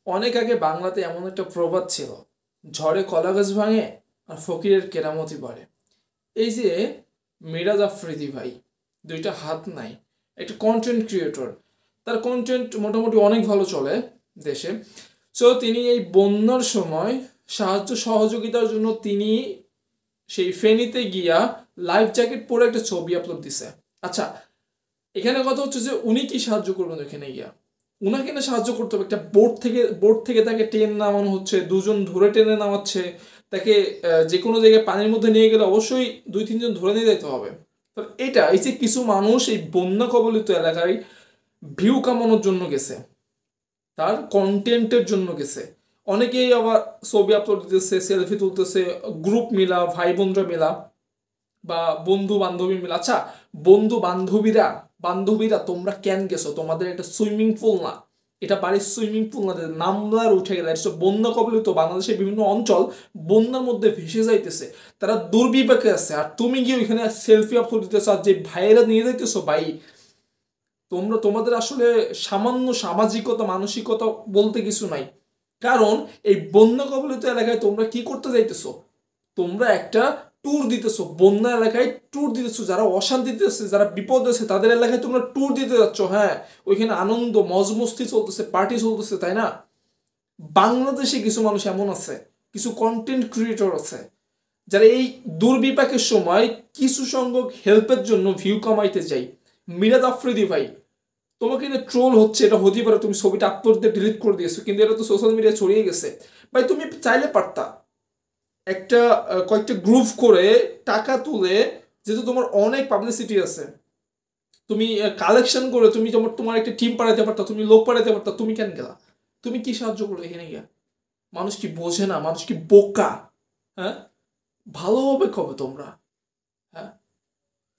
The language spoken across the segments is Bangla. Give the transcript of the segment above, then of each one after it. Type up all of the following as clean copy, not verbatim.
অনেক আগে বাংলাতে এমন একটা প্রবাদ ছিল, ঝড়ে কলা গাছ ভাঙে আর ফকিরের কেরামতি বাড়ে। এই যে মিরাজ আফ্রিদি ভাই, দুইটা হাত নাই, একটা কন্টেন্ট ক্রিয়েটর, তার কন্টেন্ট মোটামুটি অনেক ভালো চলে দেশে। সো তিনি এই বন্যার সময় সাহায্য সহযোগিতার জন্য তিনি সেই ফেনীতে গিয়া লাইফ জ্যাকেট পরে একটা ছবি আপলোড দিছে। আচ্ছা, এখানে কথা হচ্ছে যে উনি কি সাহায্য করবেন ওখানে গিয়া? উনাকে না সাহায্য করতে হবে, একটা বোট থেকে তাকে টেনে নামানো হচ্ছে, দুজন ধরে টেনে নামাচ্ছে তাকে। যে কোনো জায়গায় পানির মধ্যে নিয়ে গেলে অবশ্যই দুই তিনজন ধরে নিয়ে যেতে হবে। তো এটা এই যে কিছু মানুষ এই বন্যা কবলিত এলাকায় ভিউ কামানোর জন্য গেছে, তার কন্টেন্টের জন্য গেছে। অনেকেই আবার ছবি আপলোড দিতেছে, সেলফি তুলতেছে, গ্রুপ মিলা, ভাই বোনরা মিলা বা বন্ধু বান্ধবী মিলে। আচ্ছা, বন্ধু বান্ধবীরা বান্ধবীরা তোমরা কেন গেছো? তোমাদের একটা সুইমিং পুল না, এটা বাড়ির সুইমিং পুল না, নামলার উঠে গেলে এটা বন্যা কবলিত বাংলাদেশের বিভিন্ন অঞ্চল বন্যার মধ্যে ভেসে যাইতেছে, তারা দুর্বিপাকে আছে, আর তুমি গিয়ে ওইখানে সেলফি আপলোড দিতেছো আর যে ভাইয়েরা নিয়ে যাইতেছো। ভাই, তোমরা তোমাদের আসলে সামান্য সামাজিকতা মানসিকতা বলতে কিছু নাই। কারণ এই বন্যা কবলিত এলাকায় তোমরা কি করতে যাইতেছো? তোমরা একটা ট্যুর দিতেছো, বন্যা এলাকায় ট্যুর দিতেছো, যারা অশান্তিতে আছে, যারা বিপদ আছে তাদের এলাকায় তোমরা ট্যুর দিতে যাচ্ছ। হ্যাঁ, ওইখানে আনন্দ মজ মস্তি চলতেছে, পার্টি চলতেছে, তাই না? বাংলাদেশে কিছু মানুষ এমন আছে, কিছু কন্টেন্ট ক্রিয়েটর আছে, যারা এই দুর্বিপাকের সময় কিছু সংখ্যক হেল্পের জন্য ভিউ কামাইতে চাই। মিরাজ আফ্রিদি ভাই, তোমাকে নিয়ে ট্রোল হচ্ছে, এটা হতে পারে তুমি ছবিটা আপলোড দিয়ে ডিলিট করে দিয়েছো, কিন্তু এটা তো সোশ্যাল মিডিয়ায় ছড়িয়ে গেছে। ভাই, তুমি চাইলে পারতা একটা কয়েকটা গ্রুপ করে টাকা তুলে, যেহেতু তোমার অনেক পাবলিসিটি আছে, তুমি কালেকশন করে তুমি তোমার একটা টিম পাঠাতে পারতা, তুমি লোক পাঠাতে পারতা, তুমি কেন গেলা? তুমি কি সাহায্য করলে এখানে গিয়া? মানুষ কি বোঝে না? মানুষ কি বোকা? হ্যাঁ, ভালো হবে কবে তোমরা? হ্যাঁ,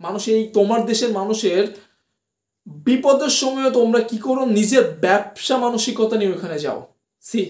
মানুষ এই তোমার দেশের মানুষের বিপদের সময় তোমরা কি করো? নিজের ব্যবসা মানসিকতা নিয়ে ওখানে যাও। সি